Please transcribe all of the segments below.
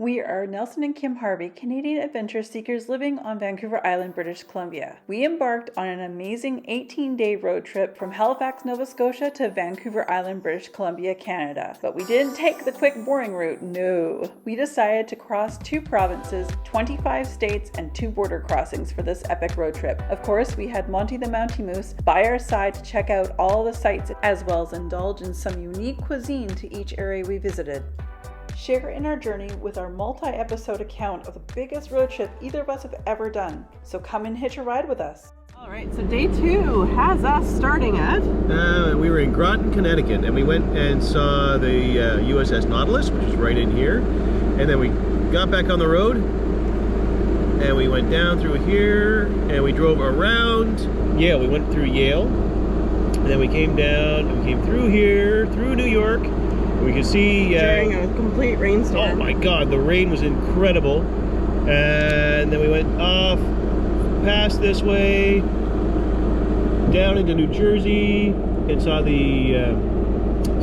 We are Nelson and Kim Harvey, Canadian adventure seekers living on Vancouver Island, British Columbia. We embarked on an amazing 18-day road trip from Halifax, Nova Scotia to Vancouver Island, British Columbia, Canada. But we didn't take the quick, boring route, no. We decided to cross 2 provinces, 25 states, and 2 border crossings for this epic road trip. Of course, we had Monty the Mountie Moose by our side to check out all the sights, as well as indulge in some unique cuisine to each area we visited. Share in our journey with our multi-episode account of the biggest road trip either of us have ever done. So come and hitch a ride with us. All right, so day 2 has us starting at... we were in Groton, Connecticut, and we went and saw the USS Nautilus, which is right in here. And then we got back on the road, and we went down through here, and we drove around Yale. We went through Yale, and then we came down, and we came through here, through New York. We could see... during a complete rainstorm. Oh my God, the rain was incredible. And then we went off, past this way, down into New Jersey, and saw the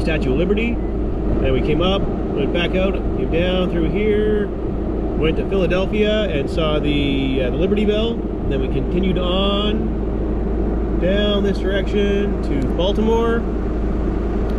Statue of Liberty. Then we came up, went back out, came down through here, went to Philadelphia and saw the Liberty Bell. And then we continued on down this direction to Baltimore.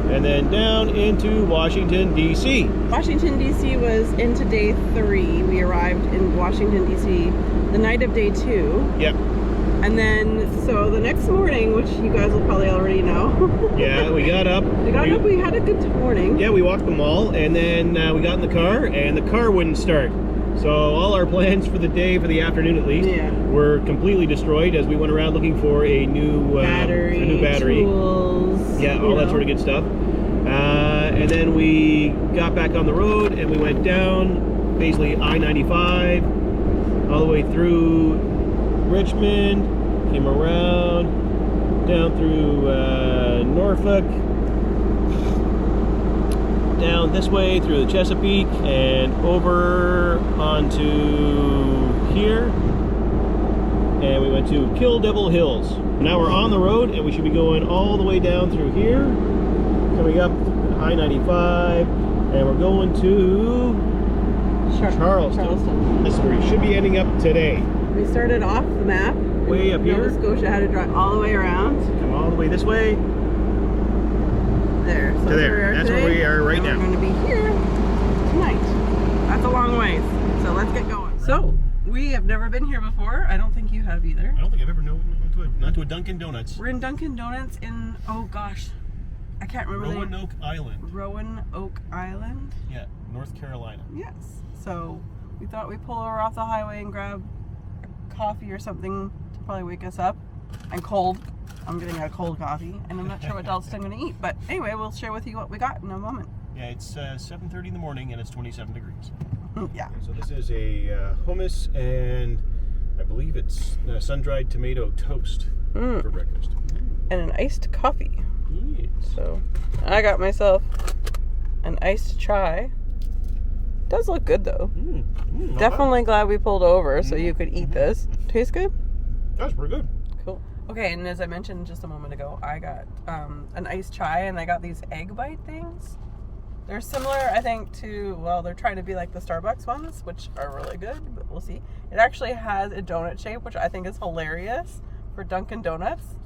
And then down into Washington, D.C. Washington, D.C. was into day 3. We arrived in Washington, D.C. the night of day 2. Yep. And then, so the next morning, which you guys will probably already know. Yeah, we got up. We had a good morning. Yeah, we walked the mall, and then we got in the car, and the car wouldn't start. So all our plans for the day, for the afternoon at least, were completely destroyed as we went around looking for a new battery. Tools, yeah, all that sort of good stuff. And then we got back on the road, and we went down basically I-95 all the way through Richmond, came around down through Norfolk, down this way through the Chesapeake, and over onto here, and we went to Kill Devil Hills. Now we're on the road, and we should be going all the way down through here, coming up I-95, and we're going to Charleston. This is where you should be ending up today. We started off the map way up here. Nova Scotia, had to drive all the way around. Come all the way this way. There. So to there. That's where we are right now. We're going to be here tonight. That's a long ways. So let's get going. So we have never been here before. I don't think you have either. I don't think I've ever known not to a Dunkin' Donuts. We're in Dunkin' Donuts in, oh gosh, I can't remember. Roanoke Island. Roanoke Island? Yeah, North Carolina. Yes. So we thought we'd pull over off the highway and grab a coffee or something to probably wake us up. And cold. I'm getting a cold coffee, and I'm not sure what else I'm going to eat. But anyway, we'll share with you what we got in a moment. Yeah, it's 7:30 in the morning, and it's 27 degrees. Yeah. So this is a hummus, and I believe it's sun-dried tomato toast for breakfast. And an iced coffee. Yes. So I got myself an iced chai. Does look good though. Definitely glad we pulled over so you could eat this. Tastes good? That's pretty good. Cool. Okay, and as I mentioned just a moment ago, I got an iced chai, and I got these egg bite things. They're similar, I think, to, well, they're trying to be like the Starbucks ones, which are really good, but we'll see. It actually has a donut shape, which I think is hilarious for Dunkin' Donuts,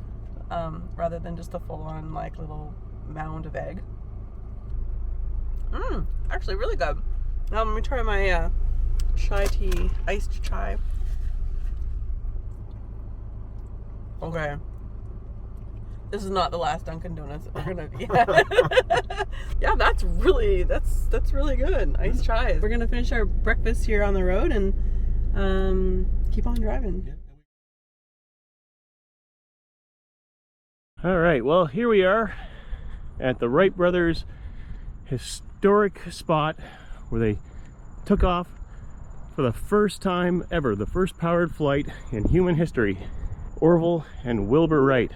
rather than just a full-on, like, little mound of egg. Actually really good. Now let me try my chai tea, iced chai. Okay. This is not the last Dunkin' Donuts that we're gonna be at. Yeah, that's really good. Iced chai. We're gonna finish our breakfast here on the road and keep on driving. All right, well, here we are at the Wright Brothers historic spot where they took off for the first time ever, the first powered flight in human history. Orville and Wilbur Wright.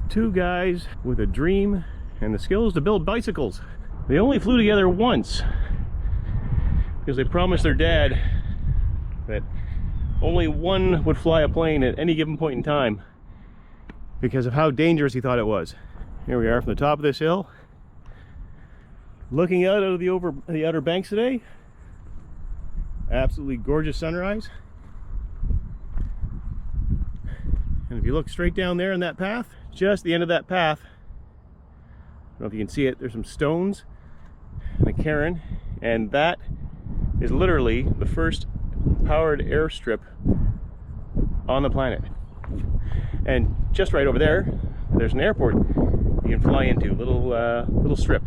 2 guys with a dream and the skills to build bicycles. They only flew together once because they promised their dad that only one would fly a plane at any given point in time because of how dangerous he thought it was. Here we are from the top of this hill, looking out of the Outer Banks today. Absolutely gorgeous sunrise. And if you look straight down there in that path, just the end of that path, I don't know if you can see it, there's some stones and a cairn, and that is literally the first powered airstrip on the planet. And just right over there, there's an airport you can fly into, little strip.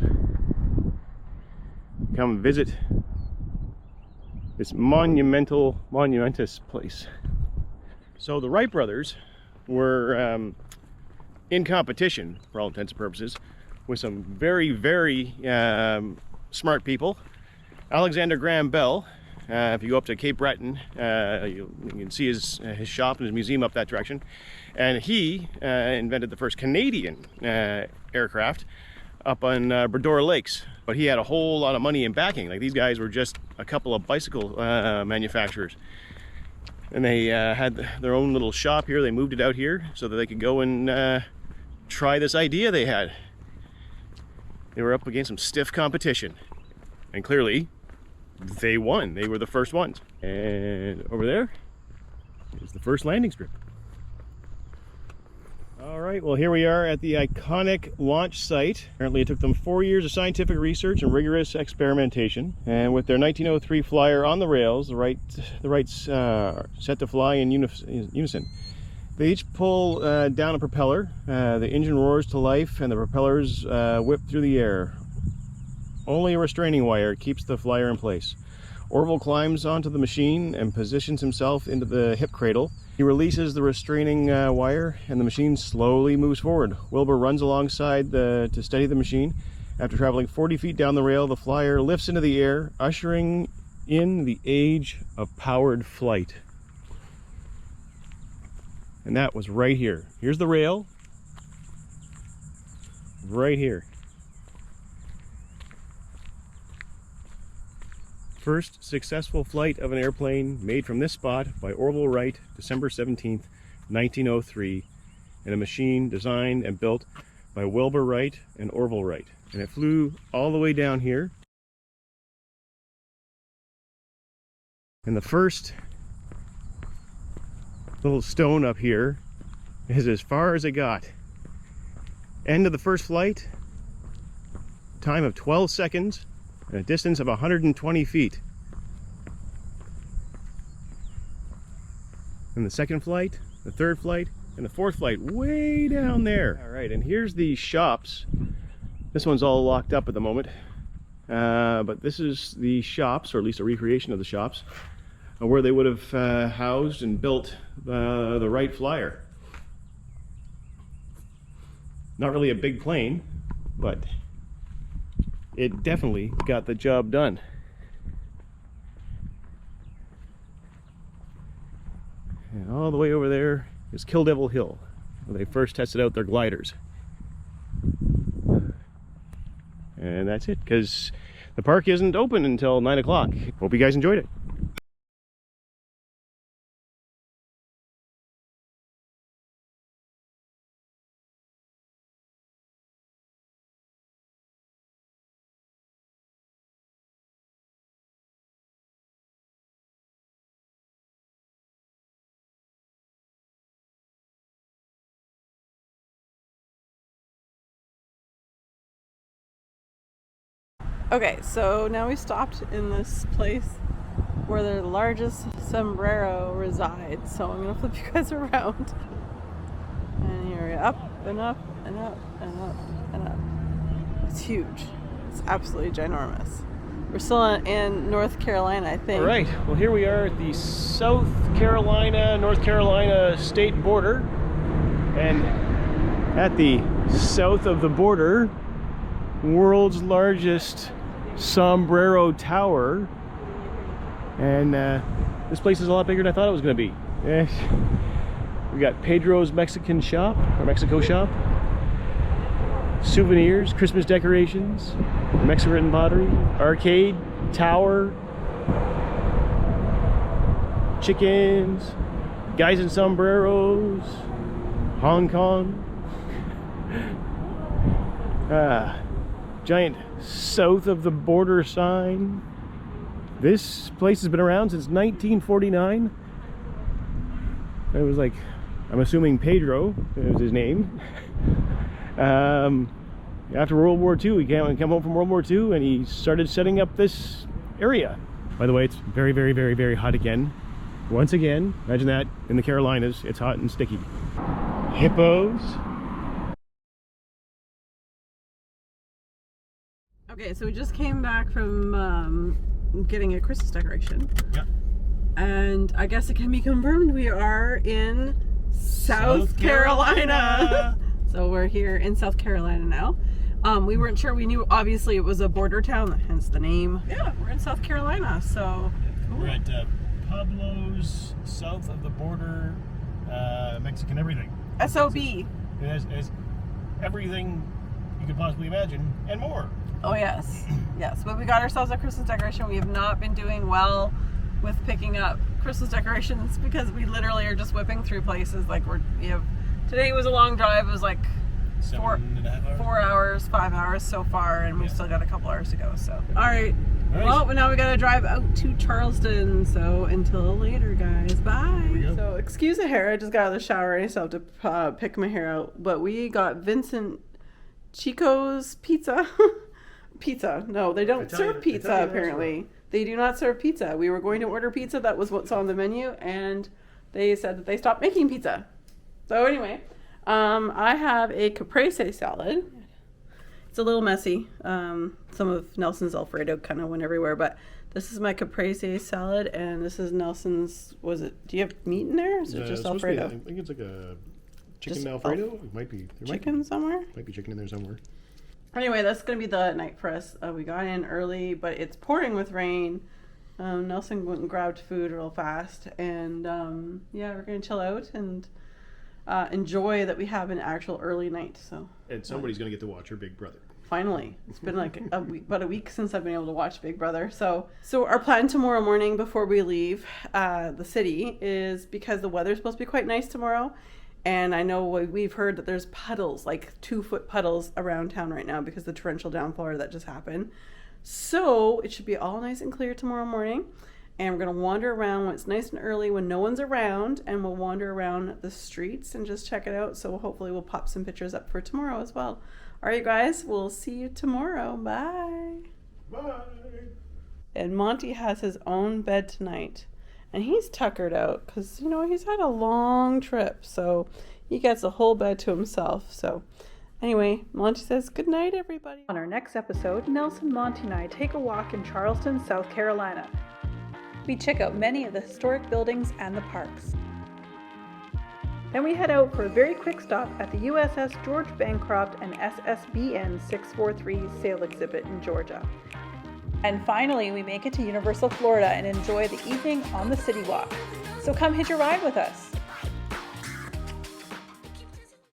Come visit this monumentous place. So the Wright brothers were in competition, for all intents and purposes, with some very smart people. Alexander Graham Bell, if you go up to Cape Breton, you can see his shop and his museum up that direction. And he invented the first Canadian aircraft up on Bredor Lakes. But he had a whole lot of money in backing. Like, these guys were just a couple of bicycle manufacturers. And they had their own little shop here. They moved it out here so that they could go and try this idea they had. They were up against some stiff competition. And clearly, they won. They were the first ones. And over there is the first landing strip. All right, well, here we are at the iconic launch site. Apparently it took them 4 years of scientific research and rigorous experimentation. And with their 1903 flyer on the rails, the Wrights set to fly in unison. They each pull down a propeller. The engine roars to life and the propellers whip through the air. Only a restraining wire keeps the flyer in place. Orville climbs onto the machine and positions himself into the hip cradle. He releases the restraining wire and the machine slowly moves forward. Wilbur runs alongside to steady the machine. After traveling 40 feet down the rail, the flyer lifts into the air, ushering in the age of powered flight. And that was right here. Here's the rail. Right here. First successful flight of an airplane made from this spot by Orville Wright, December 17th, 1903, in a machine designed and built by Wilbur Wright and Orville Wright. And it flew all the way down here. And the first little stone up here is as far as it got. End of the first flight, time of 12 seconds, and a distance of 120 feet. And the second flight, the third flight, and the fourth flight way down there. All right, and here's the shops. This one's all locked up at the moment, but this is the shops, or at least a recreation of the shops, where they would have housed and built the Wright Flyer. Not really a big plane, but it definitely got the job done. And all the way over there is Kill Devil Hill, where they first tested out their gliders. And that's it, because the park isn't open until 9 o'clock. Hope you guys enjoyed it. Okay, so now we stopped in this place where the largest sombrero resides. So I'm gonna flip you guys around. And here we go, up and up and up and up and up. It's huge. It's absolutely ginormous. We're still in North Carolina, I think. All right, well, here we are at the South Carolina, North Carolina state border. And at the south of the border, world's largest sombrero tower. And this place is a lot bigger than I thought it was going to be. We got Pedro's Mexican shop, or Mexico shop, souvenirs, Christmas decorations, Mexican pottery, arcade, tower, chickens, guys in sombreros, Hong Kong, giant south of the border sign. This place has been around since 1949. It was like, I'm assuming Pedro was his name. After World War II, he came home from World War II and he started setting up this area. By the way, it's very, very, very, very hot again. Once again, imagine that, in the Carolinas, it's hot and sticky. Hippos. Okay, so we just came back from getting a Christmas decoration. Yeah. And I guess it can be confirmed we are in South Carolina. So we're here in South Carolina now. We weren't sure. We knew obviously it was a border town, hence the name. Yeah, we're in South Carolina. So cool. We're at Pueblos, south of the border, Mexican everything. SOB. It has everything you could possibly imagine and more. Oh yes, yes. But we got ourselves a Christmas decoration. We have not been doing well with picking up Christmas decorations because we literally are just whipping through places. Like today was a long drive. It was like 7.5 hours. 4 hours, 5 hours so far, and we've still got a couple hours to go. So all right. Well, but now we gotta drive out to Charleston. So until later, guys. Bye. So excuse the hair. I just got out of the shower and I still have to pick my hair out. But we got Vincent Chico's pizza. Pizza. No, they don't serve pizza apparently. They do not serve pizza. We were going to order pizza. That was what's on the menu, and they said that they stopped making pizza. So anyway, I have a caprese salad. It's a little messy. Some of Nelson's Alfredo kind of went everywhere, but this is my caprese salad, and this is Nelson's. Was it? Do you have meat in there? Or is it just Alfredo? I think it's like a chicken Alfredo. It might be chicken somewhere. Might be chicken in there somewhere. Anyway, that's going to be the night for us. We got in early, but it's pouring with rain. Nelson went and grabbed food real fast. And yeah, we're going to chill out and enjoy that we have an actual early night. So. And somebody's going to get to watch her Big Brother. Finally. It's been like about a week since I've been able to watch Big Brother. So our plan tomorrow morning before we leave the city is because the weather's supposed to be quite nice tomorrow. And I know we've heard that there's puddles, like 2-foot puddles around town right now because of the torrential downpour that just happened. So it should be all nice and clear tomorrow morning. And we're going to wander around when it's nice and early when no one's around. And we'll wander around the streets and just check it out. So hopefully we'll pop some pictures up for tomorrow as well. All right, guys, we'll see you tomorrow. Bye. Bye. And Monty has his own bed tonight. And he's tuckered out because, he's had a long trip. So he gets a whole bed to himself. So anyway, Monty says, good night, everybody. On our next episode, Nelson, Monty, and I take a walk in Charleston, South Carolina. We check out many of the historic buildings and the parks. Then we head out for a very quick stop at the USS George Bancroft and SSBN 643 sail exhibit in Georgia. And finally, we make it to Universal Florida and enjoy the evening on the City Walk. So come hitch a ride with us.